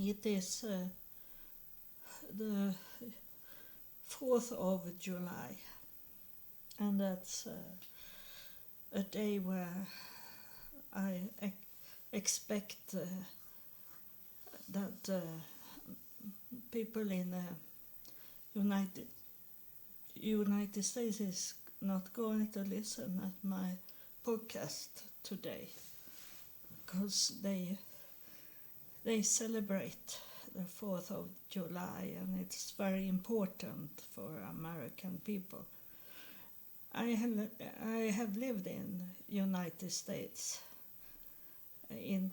It is the 4th of July, and that's a day where I expect that people in the United States is not going to listen at my podcast today, because they celebrate the 4th of July, and it's very important for American people. I have lived in United States in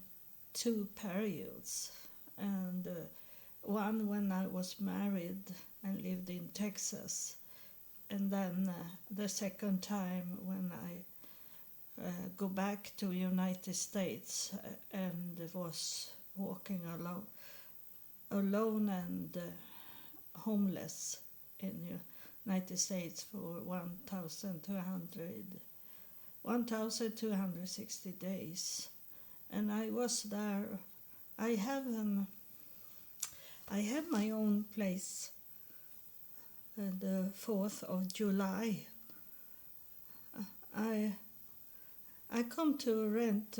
2 periods, and one when I was married and lived in Texas, and then the second time when I go back to United States and was walking alone and homeless in United States for 1,260 days. And I was there. I have my own place the 4th of July. I come to rent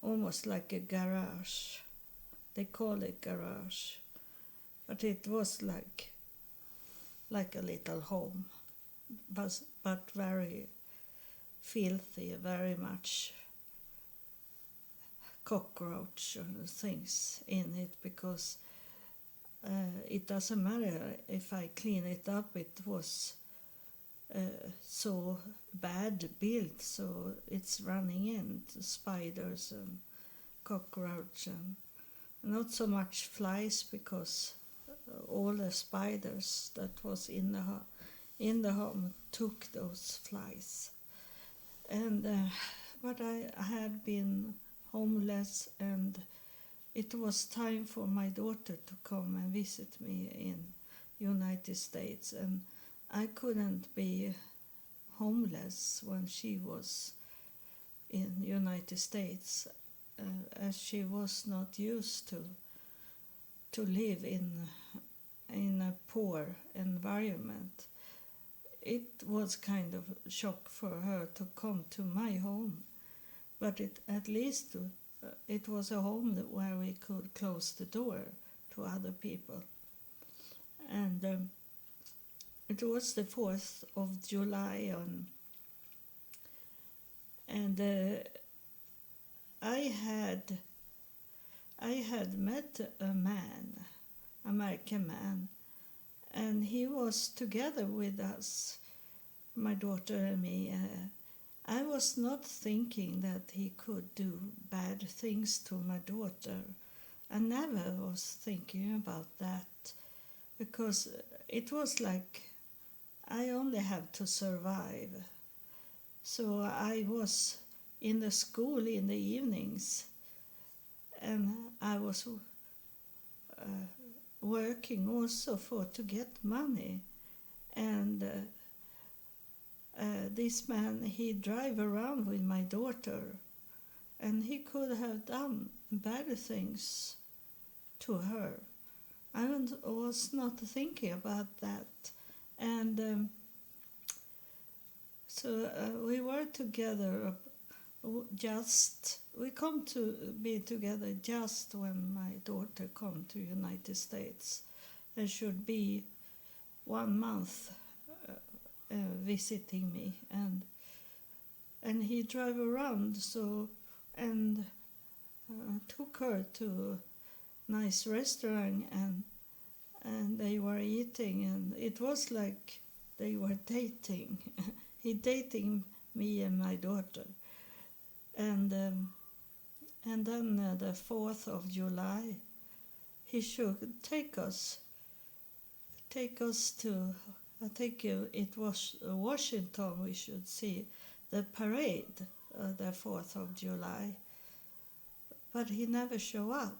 almost like a garage. They call it garage, but it was like a little home, but very filthy, very much cockroach and things in it, because it doesn't matter if I clean it up. It was so bad built, so it's running into spiders and cockroach, and not so much flies, because all the spiders that was in the home took those flies. And but I had been homeless, and it was time for my daughter to come and visit me in United States, and I couldn't be homeless when she was in United States, as she was not used to live in a poor environment. It was kind of a shock for her to come to my home, but at least it was a home where we could close the door to other people. And it was the 4th of July, and I had met a man, American man, and he was together with us, my daughter and me. I was not thinking that he could do bad things to my daughter. I never was thinking about that, because it was like I only have to survive. So I was in the school in the evenings, and I was working also to get money. And this man, he drive around with my daughter, and he could have done bad things to her. I was not thinking about that. And so we were together we come to be together just when my daughter come to United States. It should be 1 month visiting me, and he drove around and took her to a nice restaurant, and they were eating, and it was like they were dating. He dating me and my daughter, and then the 4th of July, he should take us to, I think it was Washington. We should see the parade, the 4th of July. But he never show up,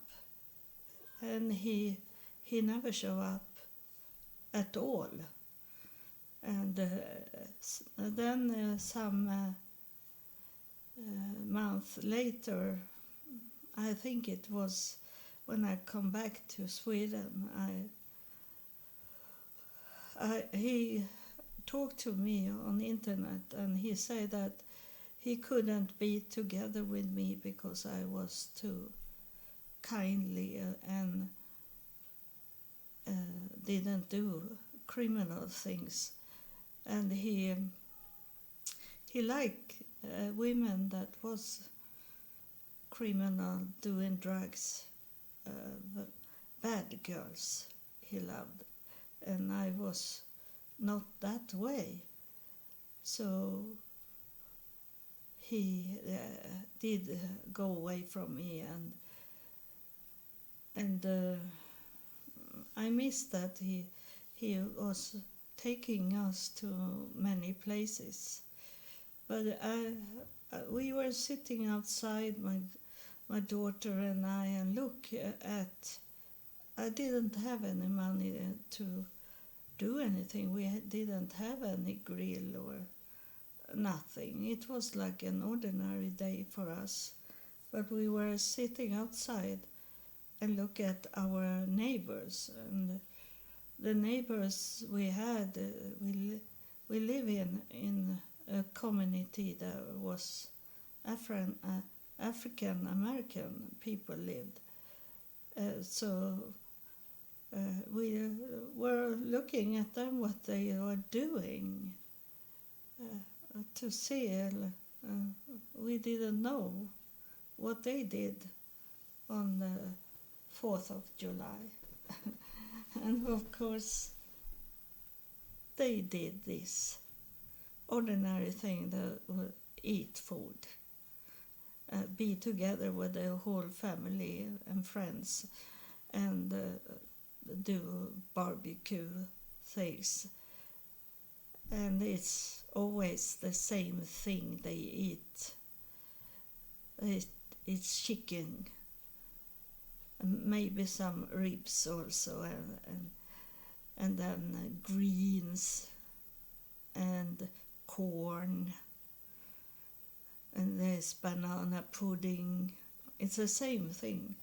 and he never show up at all. And then some month later, I think it was when I come back to Sweden. He talked to me on the internet, and he said that he couldn't be together with me because I was too kindly and didn't do criminal things, and he liked women that was criminal, doing drugs, bad girls he loved, and I was not that way. So he did go away from me, and I missed that he was taking us to many places. But we were sitting outside, my daughter and I, and look at. I didn't have any money to do anything. We didn't have any grill or nothing. It was like an ordinary day for us. But we were sitting outside and look at our neighbors, and the neighbors we had, we live in a community that was African American people lived. So we were looking at them, what they were doing, to see. We didn't know what they did on the 4th of July. And of course, they did this ordinary thing, that would eat food, be together with the whole family and friends, and do barbecue things. And it's always the same thing they eat. It's chicken, maybe some ribs also, and then greens and corn, and there's banana pudding. It's the same thing.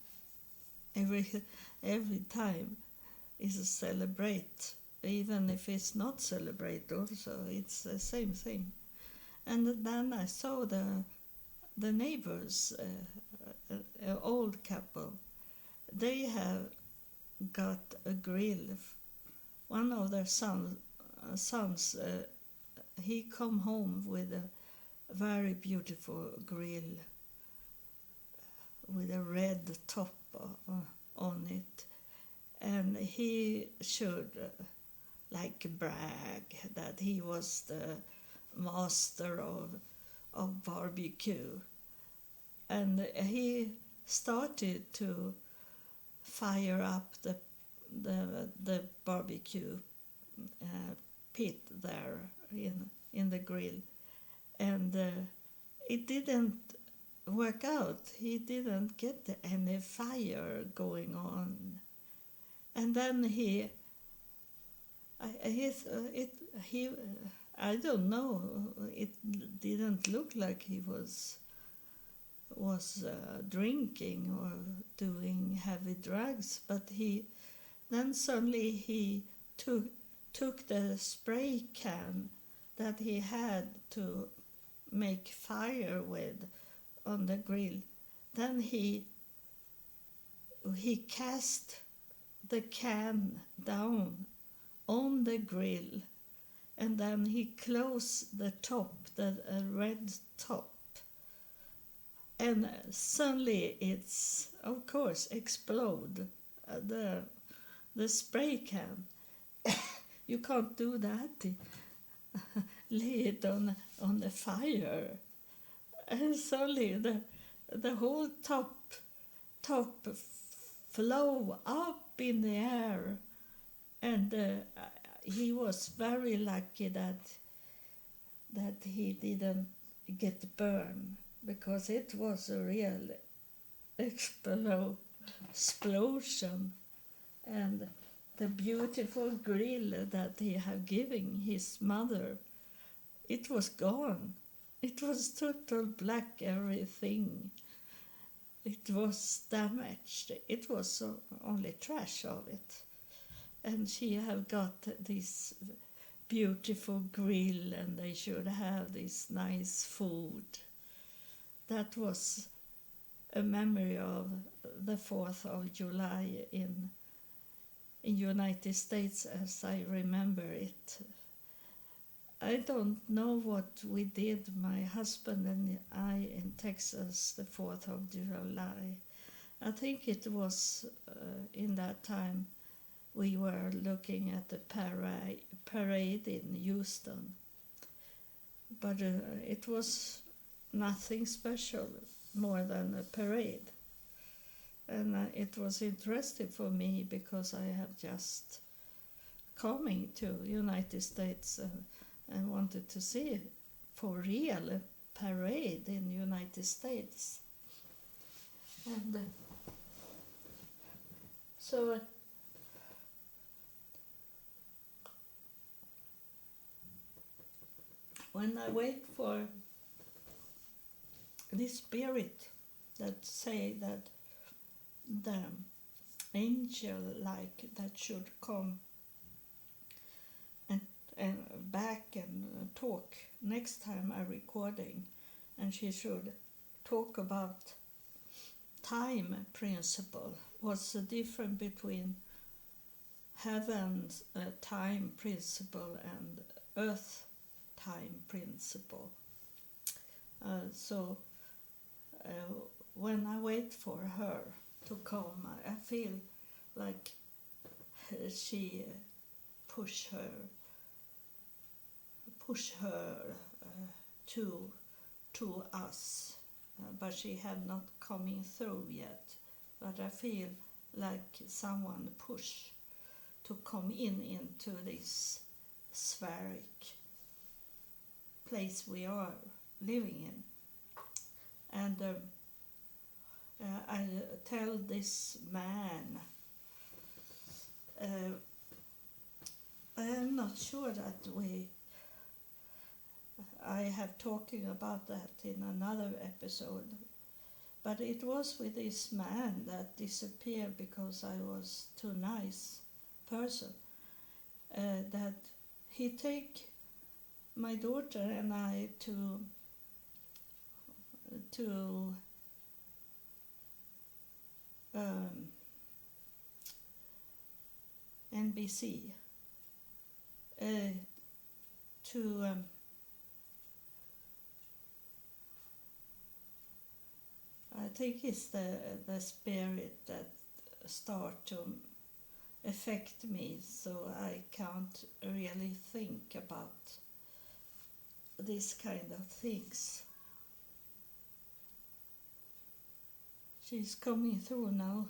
Every time is a celebrate, even if it's not celebrate also, it's the same thing. And then I saw the neighbors, an old couple. They have got a grill. One of their sons, he come home with a very beautiful grill with a red top on it, and he should brag that he was the master of barbecue, and he started to fire up the barbecue pit there in the grill, and it didn't work out. He didn't get any fire going on, and then I don't know. It didn't look like he was drinking or doing heavy drugs, but then suddenly he took the spray can that he had to make fire with on the grill. Then he cast the can down on the grill, and then he closed the top, the red top, and suddenly it's, of course, explode the spray can. You can't do that. Lay it on the fire, and suddenly the whole top flew up in the air, and he was very lucky that he didn't get burned, because it was a real explosion, and the beautiful grill that he had given his mother, it was gone. It was total black, everything. it was damaged. It was only trash of it. And she have got this beautiful grill, and they should have this nice food. That was a memory of the 4th of July in United States as I remember it. I don't know what we did, my husband and I, in Texas the 4th of July. I think it was in that time we were looking at the parade in Houston. But it was nothing special more than a parade. And it was interesting for me because I have just coming to United States and wanted to see for real a parade in United States. And so when I wait for this spirit that say that the angel like that should come and back and talk next time I'm recording, and she should talk about time principle. What's the difference between heaven's time principle and earth time principle? So when I wait for her to come, I feel like she push her to us, but she had not coming through yet. But I feel like someone push to come into this spheric place we are living in. And I tell this man, I am not sure that I have talking about that in another episode, but it was with this man that disappeared because I was too nice person, that he take my daughter and I to NBC I think it's the spirit that start to affect me, so I can't really think about this kind of things. She's coming through now.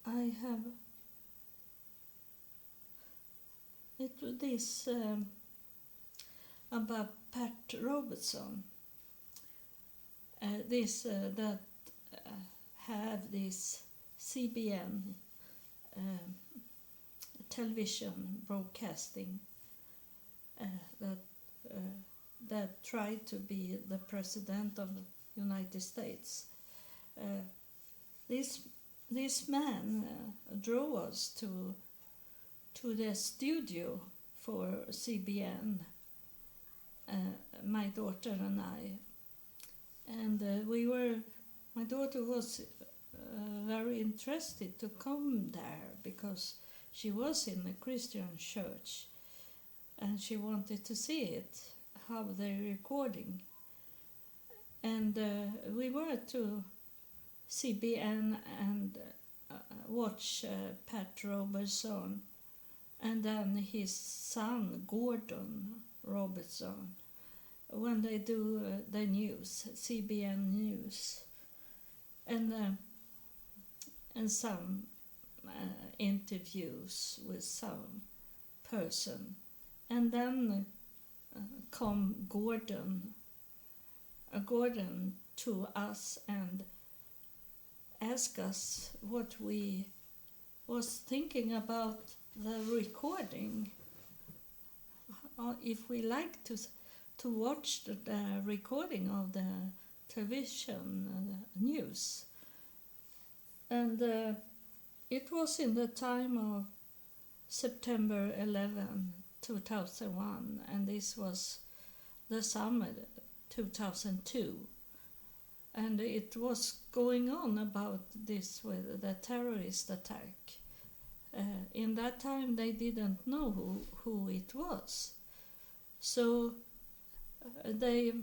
I have this about Pat Robertson. That have this CBN television broadcasting that tried to be the president of the United States. This man drove us to the studio for CBN, my daughter and I, and my daughter was very interested to come there because she was in a Christian church and she wanted to see it, how they're recording. And we were to CBN and watch Pat Robertson, and then his son Gordon Robertson, when they do the news, CBN News, and some interviews with some person, and then come Gordon to us and ask us what we was thinking about the recording, if we like to to watch the recording of the television news. And it was in the time of September 11, 2001, and this was the summer 2002. And it was going on about this with the terrorist attack. In that time they didn't know who it was. So they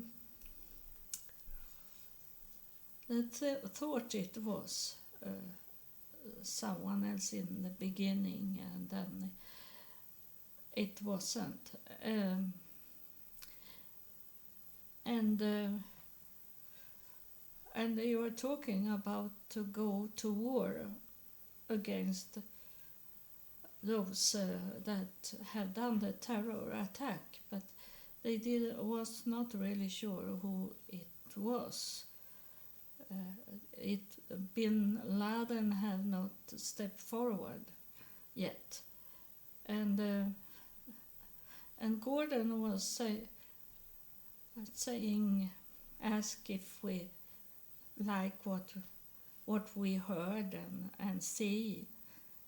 thought it was someone else in the beginning, and then it wasn't. And they were talking about to go to war against those that have done the terror attack, but they was not really sure who it was. Bin Laden have not stepped forward yet, and Gordon was saying, ask if we like what we heard and see.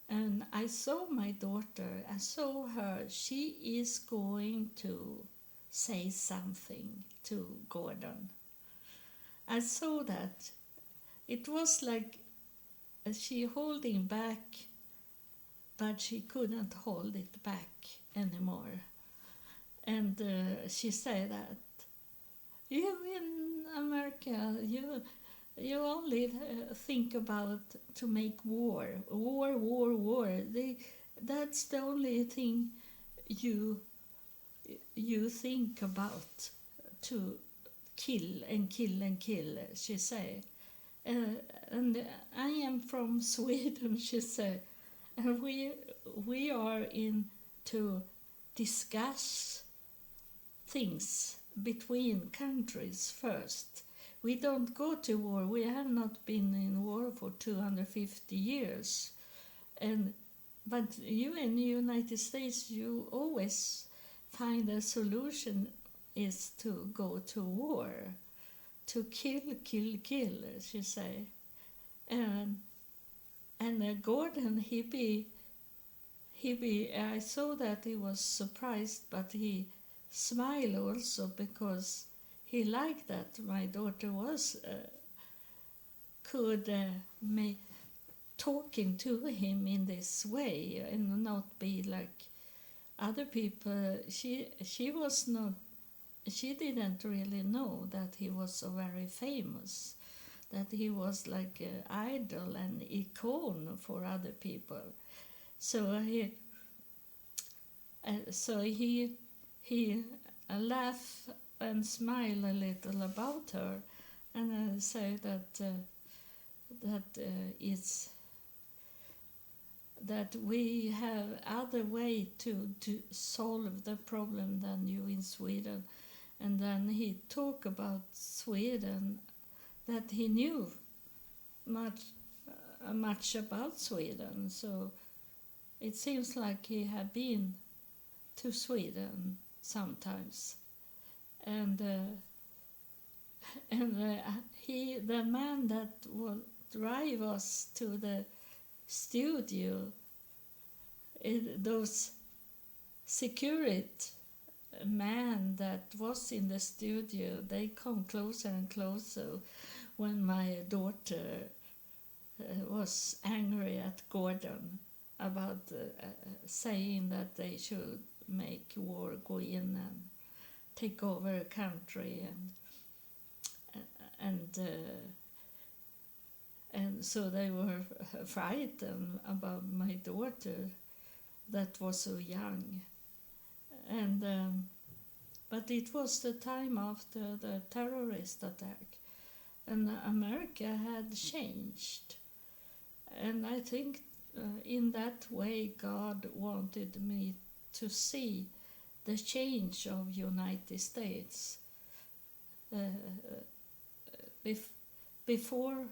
And I saw my daughter, I saw her, she is going to say something to Gordon. I saw that. It was like she holding back, but she couldn't hold it back anymore. And she said that, you in America, you only think about to make war. That's the only thing you think about, to kill and kill and kill, she said. And I am from Sweden, she said, and we are in to discuss things between countries first. We don't go to war. We have not been in war for 250 years. But you in the United States, you always find a solution is to go to war, to kill, she say. And Gordon, he I saw that he was surprised, but he smiled also, because he liked that my daughter was talking to him in this way and not be like other people. She didn't really know that he was so very famous, that he was like an idol and icon for other people. So he laughed and smile a little about her, and say that we have other way to solve the problem than you in Sweden. And then he talked about Sweden, that he knew much about Sweden. So it seems like he had been to Sweden sometimes. And the man that will drive us to the studio, those security man that was in the studio, they come closer and closer when my daughter was angry at Gordon about saying that they should make war, go in and take over a country, and so they were frightened about my daughter that was so young. And but it was the time after the terrorist attack, and America had changed, and I think in that way God wanted me to see the change of United States before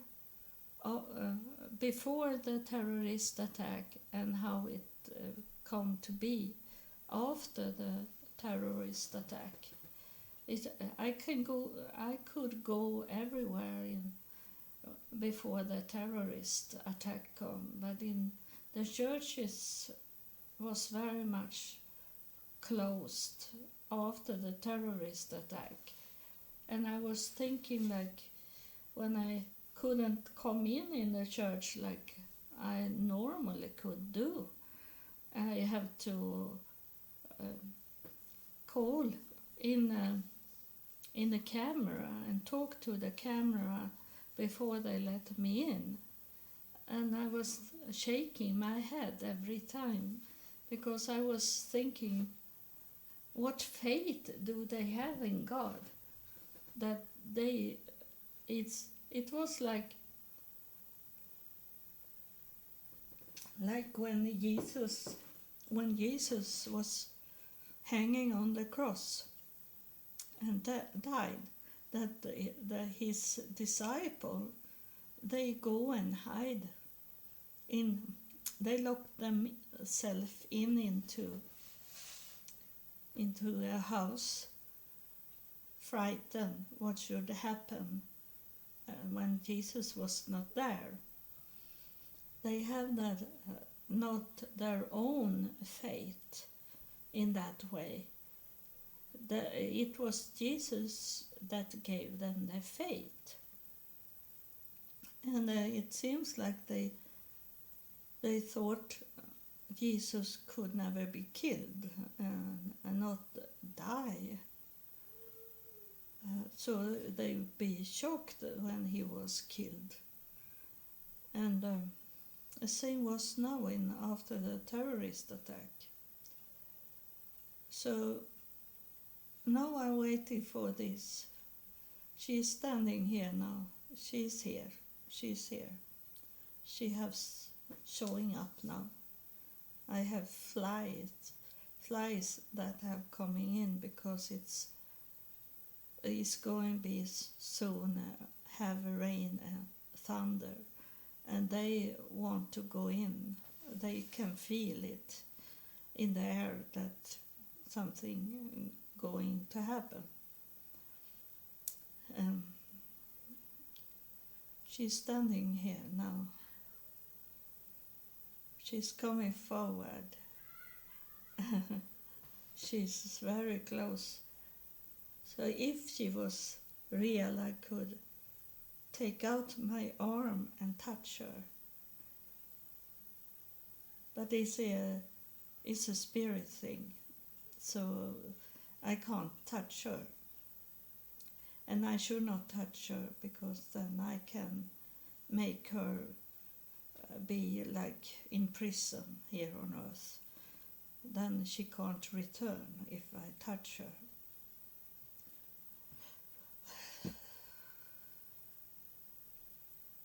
the terrorist attack, and how it come to be after the terrorist attack. I could go everywhere before the terrorist attack come, but in the churches was very much closed after the terrorist attack. And I was thinking, like, when I couldn't come in the church like I normally could do, I have to call in the camera and talk to the camera before they let me in. And I was shaking my head every time because I was thinking, what faith do they have in God? That it was like when Jesus was hanging on the cross and died, that his disciple, they go and hide they lock themselves into a house, frightened what should happen when Jesus was not there. They have that not their own faith in that way. It was Jesus that gave them their faith. And it seems like they thought Jesus could never be killed and not die. So they would be shocked when he was killed. And the same was now after the terrorist attack. So now I'm waiting for this. She's standing here now. She's here. She has showing up now. I have flies that have coming in because it's going to be soon heavy rain and thunder, and they want to go in. They can feel it in the air that something going to happen. She's standing here now. She's coming forward. She's very close. So if she was real, I could take out my arm and touch her. But it's a spirit thing, so I can't touch her. And I should not touch her because then I can make her be like in prison here on earth. Then she can't return if I touch her.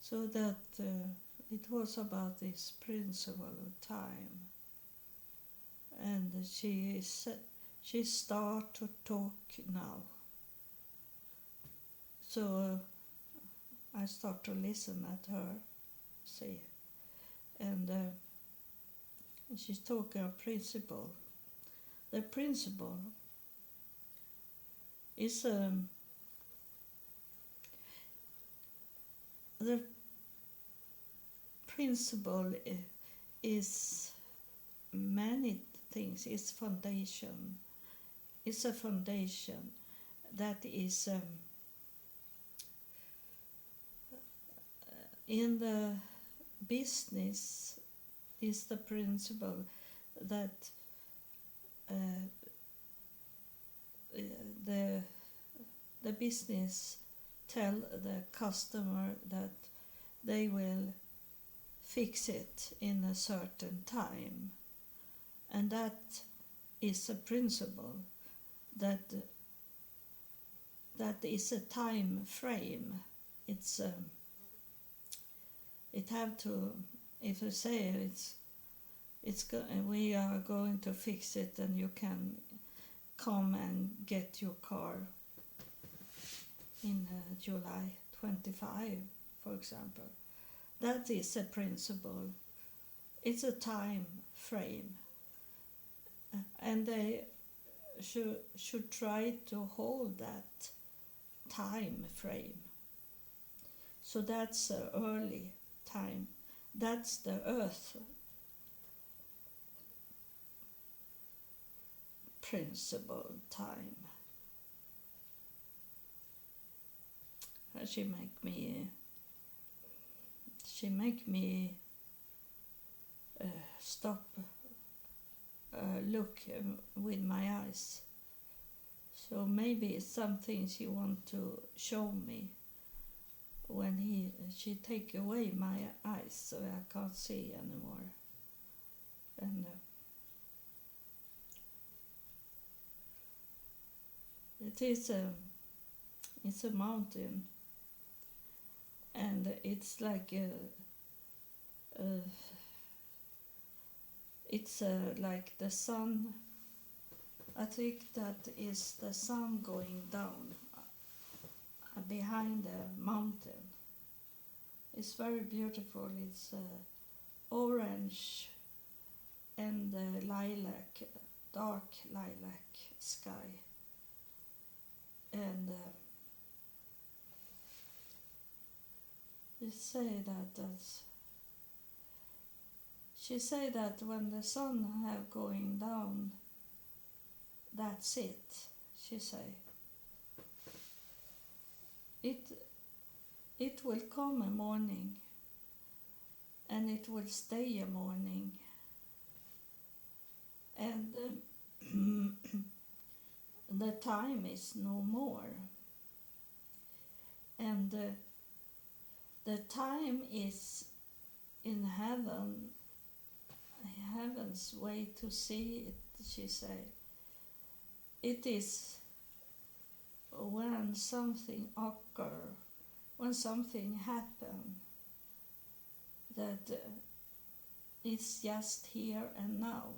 So that it was about this principle of time. And she start to talk now. So I start to listen at her, see. And she's talking a principle. The principle is the principle is many things. It's foundation. It's a foundation that is in the business is the principle that the business tell the customer that they will fix it in a certain time, and that is a principle that is a time frame. It's it have to, if you say we are going to fix it and you can come and get your car in July 25, for example. That is a principle. It's a time frame. And should try to hold that time frame. So that's the early time. That's the earth principle time. She make me stop, look with my eyes. So maybe it's something she want to show me when she take away my eyes so I can't see anymore. And it's a mountain, and it's like it's like the sun. I think that is the sun going down behind the mountain. It's very beautiful. It's orange and lilac, dark lilac sky. And she say that when the sun have going down, that's it. She say it will come a morning, and it will stay a morning, and the time is no more, and the time is in heaven's way to see it. She say it is when something occur, when something happen, that it's just here and now,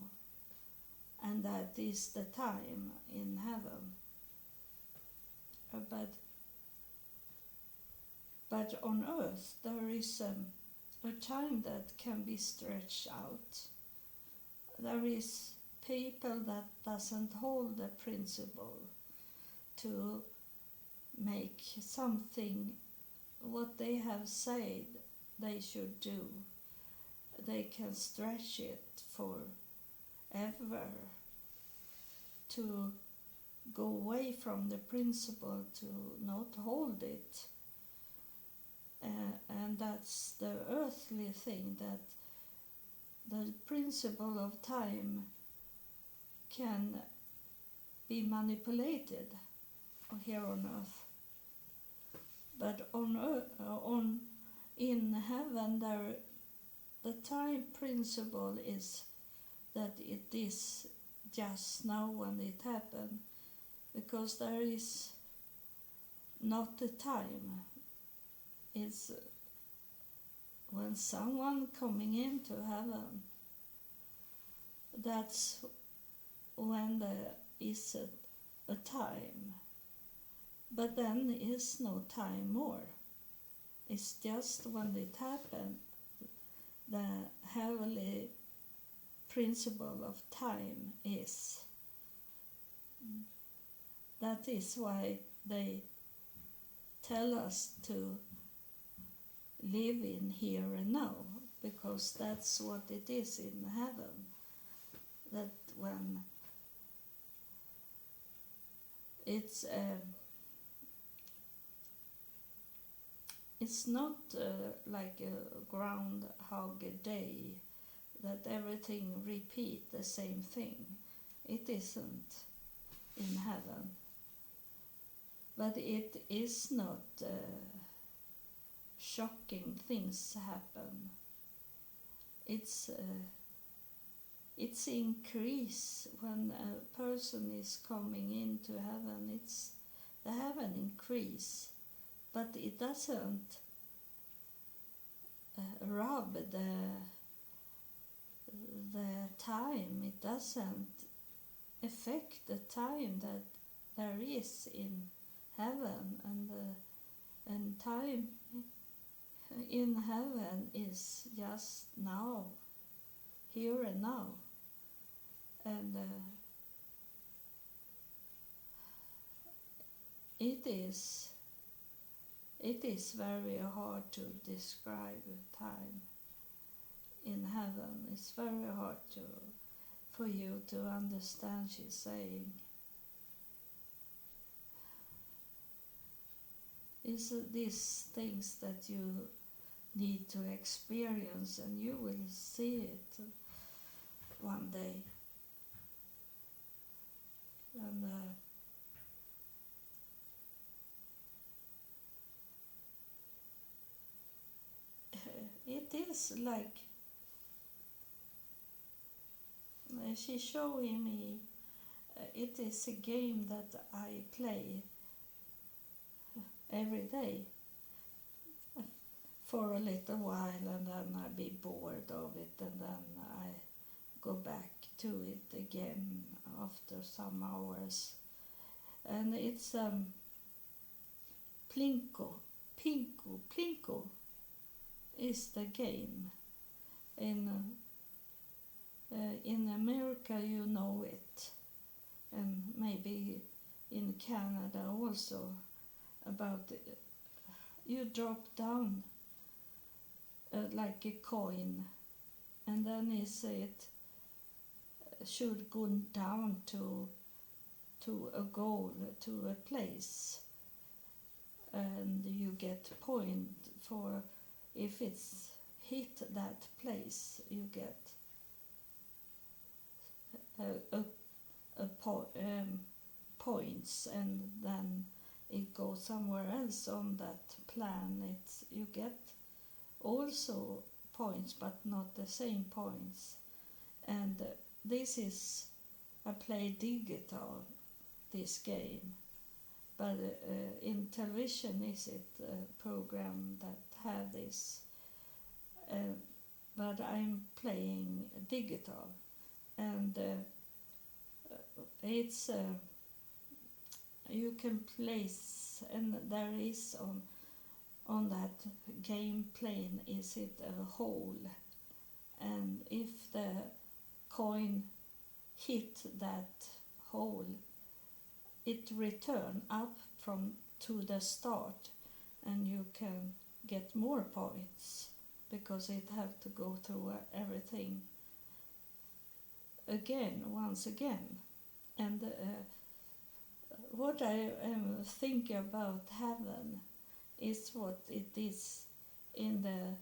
and that is the time in heaven. But on earth there is a time that can be stretched out. There is people that doesn't hold the principle to make something what they have said they should do. They can stretch it forever to go away from the principle, to not hold it. And that's the earthly thing, that the principle of time can be manipulated here on earth. But in heaven, the time principle is that it is just now when it happened, because there is not the time. It's when someone coming into heaven, that's when there is a time. But then is no time more. It's just when it happened, the heavenly principle of time is. That is why they tell us to live in here and now, because that's what it is in heaven. That when it's not like a Groundhog Day, that everything repeat the same thing. It isn't in heaven. But it is not shocking things happen. It's increase when a person is coming into heaven. It's the heaven increase, but it doesn't rob the time. It doesn't affect the time that there is in heaven, and time in heaven is just now, here and now. And it is very hard to describe time in heaven. It's very hard for you to understand, she's saying. Is these things that you need to experience, and you will see it one day. And it is like she's showing me, it is a game that I play every day for a little while, and then I be bored of it, and then I go back to it again after some hours. And it's Plinko is the game. In America you know it, and maybe in Canada also, about you drop down like a coin, and then it should go down to a goal, to a place, and you get point for if it's hit that place, you get points, and then it goes somewhere else on that plan. You get also points, but not the same points. And this is, I play digital, this game, but in television is it a program that have this, but I'm playing digital, and it's you can place, and there is on that game plane is it a hole, and if the coin hit that hole, it return up to the start, and you can get more points because it have to go through everything once again. And what I am thinking about heaven is what it is in the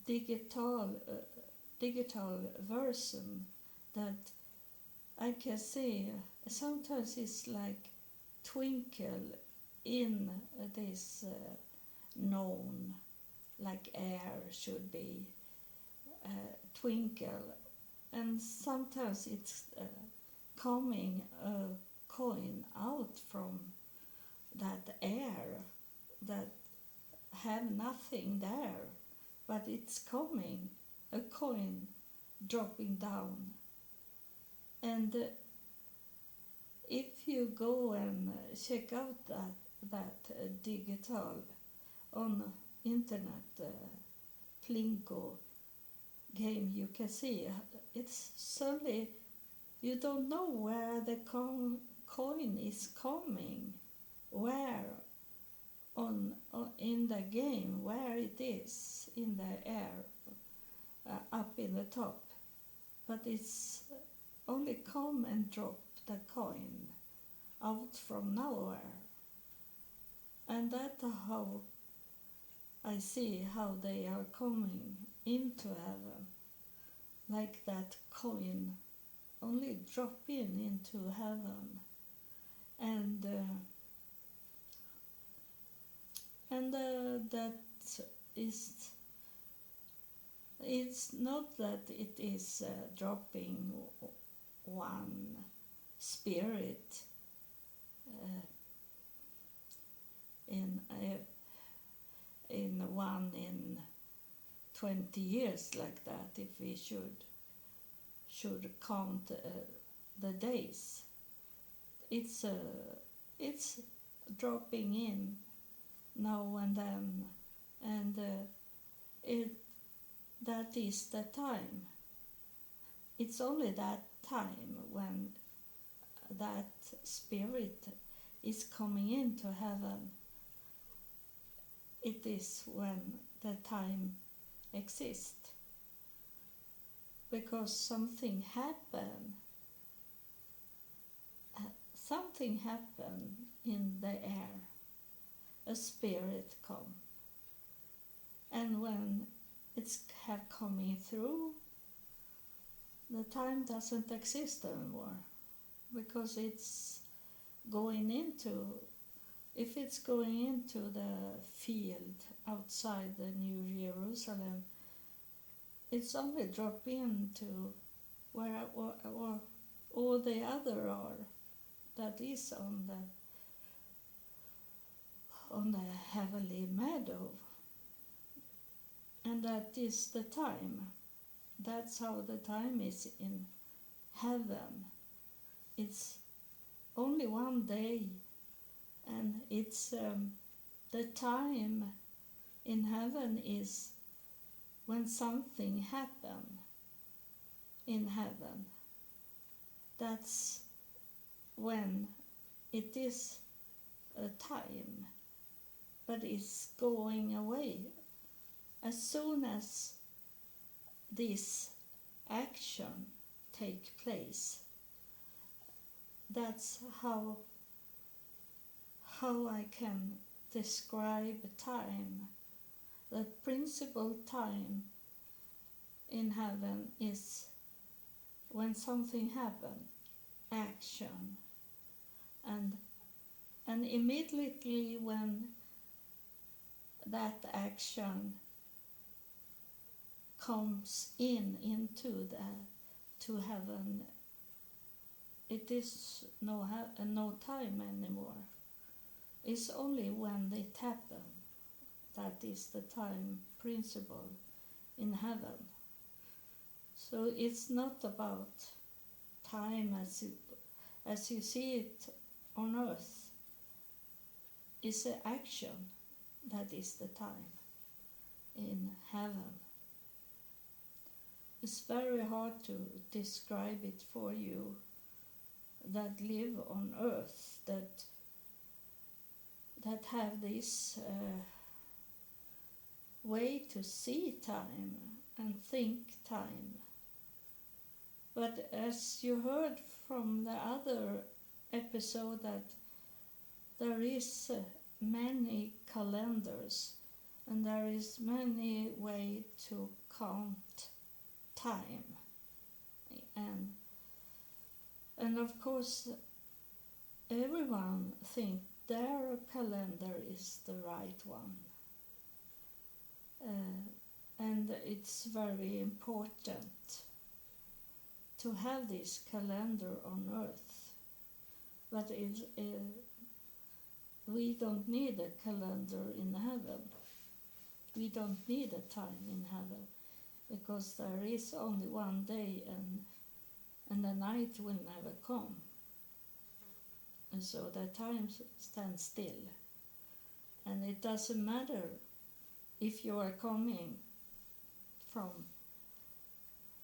digital version, that I can see sometimes it's like twinkle in this known, like air should be twinkle, and sometimes it's coming a coin out from that air that have nothing there, but it's coming, a coin dropping down. And if you go and check out that digital on internet Plinko game, you can see it's suddenly you don't know where the coin is coming, where on in the game, where it is in the air, up in the top, but it's only come and drop the coin out from nowhere. And that's how I see how they are coming into heaven, like that coin only drop into heaven, and that is, it's not that it is dropping one spirit in one in 20 years like that, if we should count the days. It's dropping in now and then, and that is the time. It's only that time when that spirit is coming into heaven, it is when the time exists. Because something happened in the air. A spirit come. And when it's coming through, the time doesn't exist anymore. Because it's going into, if it's going into the field outside the New Jerusalem, it's only drop into where or all the other are that is on the heavenly meadow. And that is the time. That's how the time is in heaven. It's only one day, and it's the time in heaven is when something happens in heaven. That's when it is a time, but it's going away. As soon as this action take place, that's how I can describe time. The principal time in heaven is when something happens, action, and immediately when that action comes into to heaven, it is no time anymore. It's only when it happens that is the time principle in heaven. So it's not about time as you see it on earth. It's an action that is the time in heaven. It's very hard to describe it for you that live on earth, that have this way to see time and think time. But as you heard from the other episode, that there is many calendars and there is many way to count time, and of course everyone think their calendar is the right one, and it's very important to have this calendar on earth. But we don't need a calendar in heaven. We don't need a time in heaven, because there is only one day, and the night will never come. And so the time stands still. And it doesn't matter if you are coming from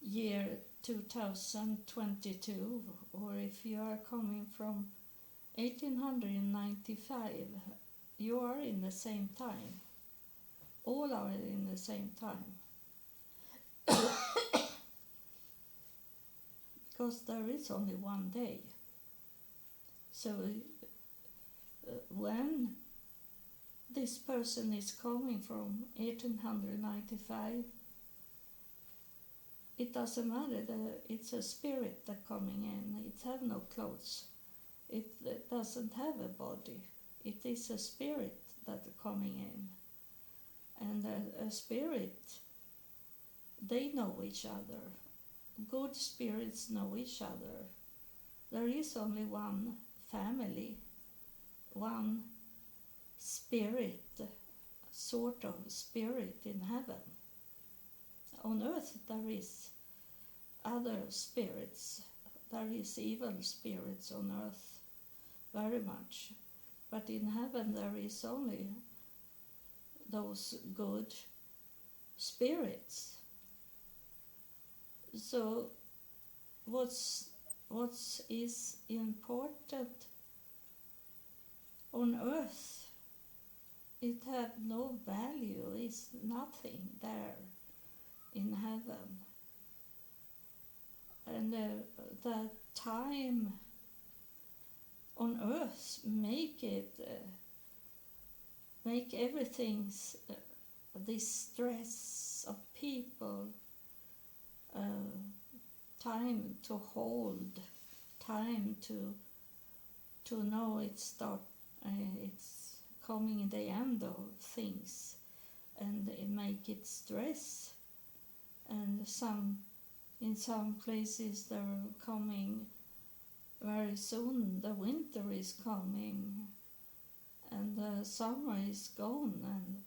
year 2022 or if you are coming from 1895, you are in the same time. All are in the same time. Because there is only one day. So when this person is coming from 1895, it doesn't matter that it's a spirit that coming in. It have no clothes. It doesn't have a body. It is a spirit that coming in. And a spirit, they know each other. Good spirits know each other. There is only one family, one spirit, sort of spirit in heaven. On earth there is other spirits. There is evil spirits on earth, very much. But in heaven there is only those good spirits. So what is important on earth it have no value, it's nothing there in heaven. And the time on earth make everything, this stress of people, time to hold, time to know it's coming the end of things, and it make it stress. And in some places they're coming very soon, the winter is coming and the summer is gone and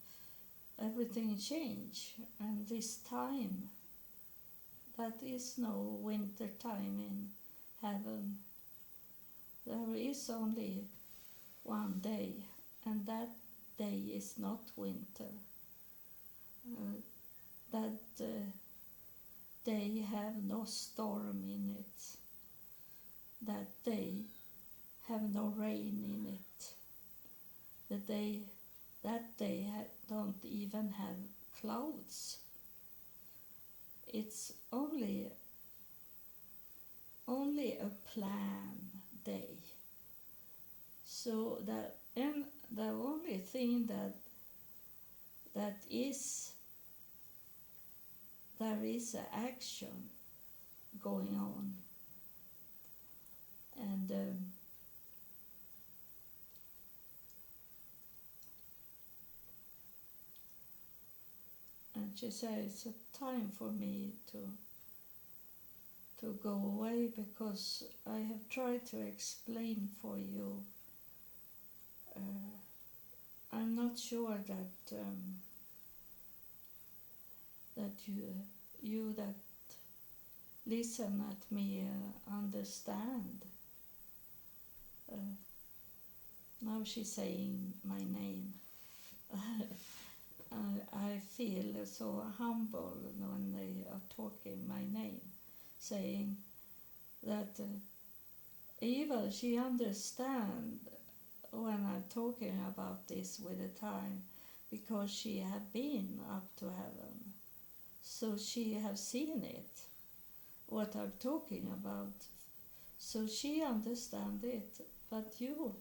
everything change. And this time, that is no winter time in heaven. There is only one day, and that day is not winter. That day have no storm in it. That day have no rain in it. That day don't even have clouds. It's only a plan day. So the only thing that is, there is an action going on. And she said it's a time for me to go away, because I have tried to explain for you. I'm not sure that you that listen at me understand. Now she's saying my name. I feel so humble when they are talking my name, saying that Eva, she understands when I'm talking about this with the time, because she have been up to heaven. So she have seen it, what I'm talking about. So she understands it. But you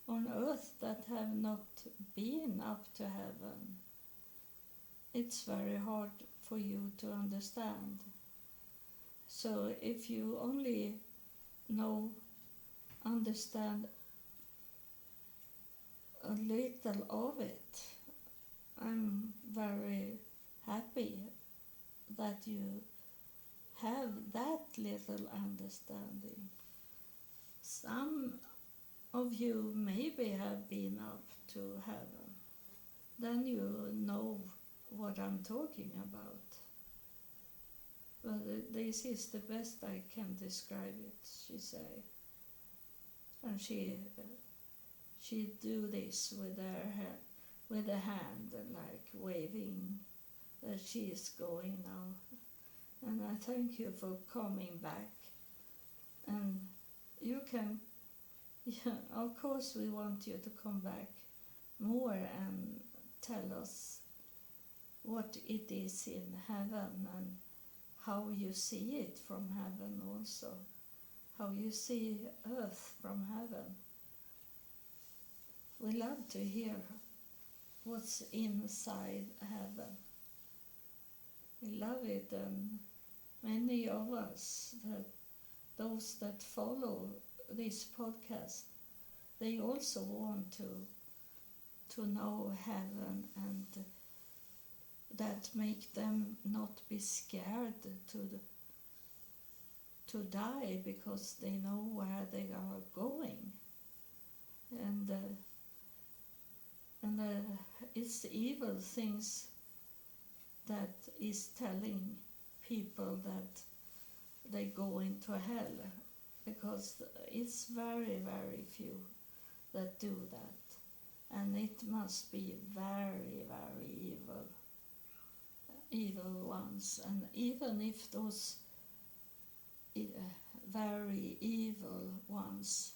on earth that have not been up to heaven, it's very hard for you to understand. So if you only understand a little of it, I'm very happy that you have that little understanding. Some of you maybe have been up to heaven. Then you know what I'm talking about. But this is the best I can describe it, she say. And she do this with her hand and like waving that she is going now. And I thank you for coming back. And you can, of course we want you to come back more and tell us what it is in heaven and how you see it from heaven also, how you see earth from heaven. We love to hear what's inside heaven. We love it, and many of us, those that follow this podcast, they also want to know heaven, and that make them not be scared to die, because they know where they are going. And it's the evil things that is telling people that they go into hell, because it's very, very few that do that. And it must be very, very evil ones. And even if those very evil ones,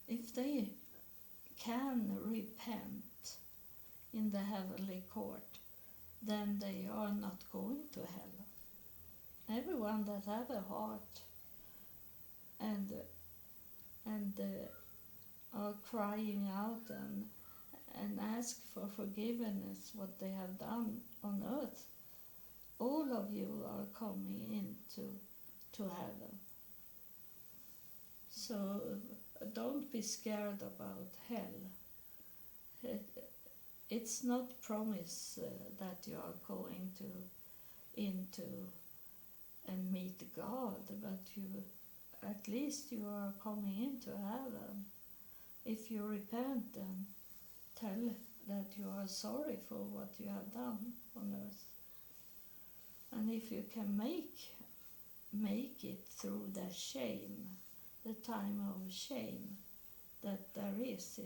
if they can repent in the heavenly court, then they are not going to hell. Everyone that have a heart and are crying out and ask for forgiveness what they have done on earth, all of you are coming into heaven. So don't be scared about hell. It's not promise that you are going into and meet God, but at least you are coming into heaven. If you repent and tell that you are sorry for what you have done on earth. And if you can make it through the shame, the time of shame that there is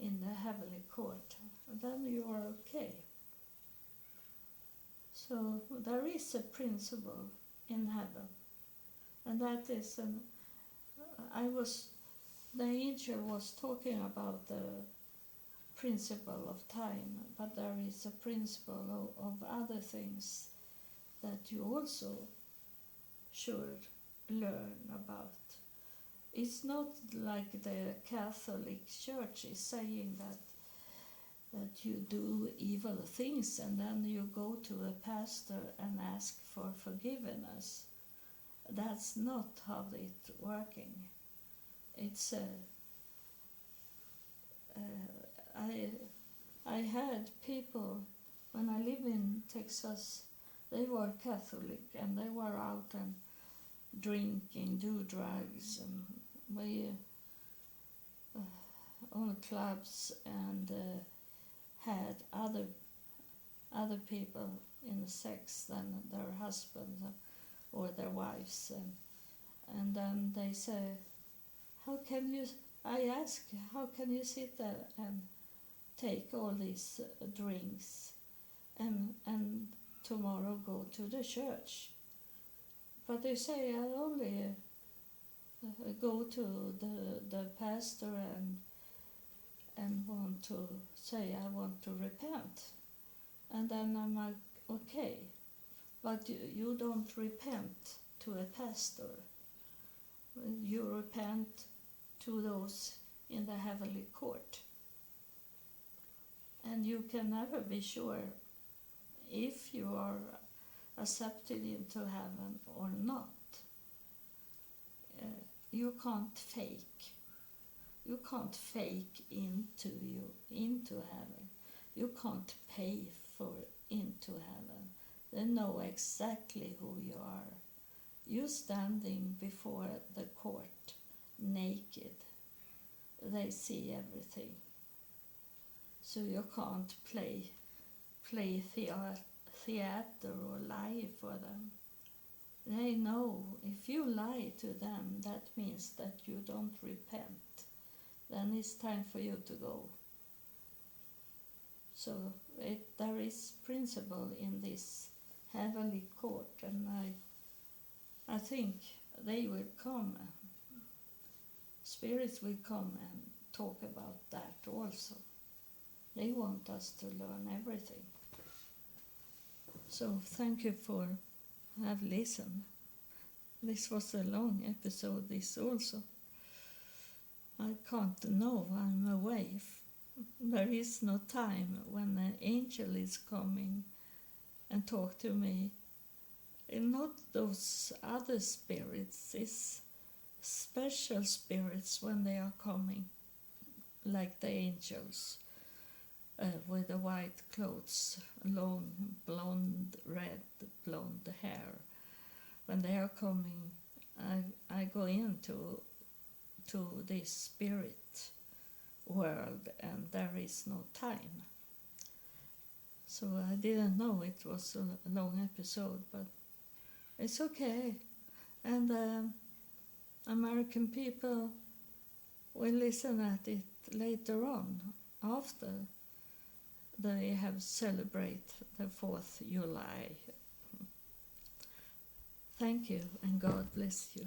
in the heavenly court, then you are okay. So there is a principle in heaven, and that is the angel was talking about the principle of time, but there is a principle of other things that you also should learn about. It's not like the Catholic Church is saying that you do evil things and then you go to a pastor and ask for forgiveness. That's not how it's working. It's I had people when I lived in Texas. They were Catholic and they were out and drinking, do drugs, and we on clubs and had other people in sex than their husbands or their wives, and then they say, I ask, how can you sit there and take all these drinks and tomorrow go to the church? But they say, I only go to the pastor and want to say I want to repent. And then I'm like, okay, but you don't repent to a pastor. You repent to those in the heavenly court. And you can never be sure if you are accepted into heaven or not. You can't fake. You can't fake into heaven. You can't pay for into heaven. They know exactly who you are. You standing before the court naked. They see everything. So you can't play theater or lie for them. They know if you lie to them, that means that you don't repent. Then it's time for you to go. So there is principle in this heavenly court, and I think they will come, spirits will come and talk about that also. They want us to learn everything. So thank you for have listened. This was a long episode, this also. I can't know, I'm away. There is no time when an angel is coming and talk to me. And not those other spirits, it's special spirits when they are coming, like the angels. With the white clothes, long, red blonde hair. When they are coming, I go into this spirit world, and there is no time. So I didn't know it was a long episode, but it's okay. And American people will listen at it later on, after they have celebrated the 4th July. Thank you, and God bless you.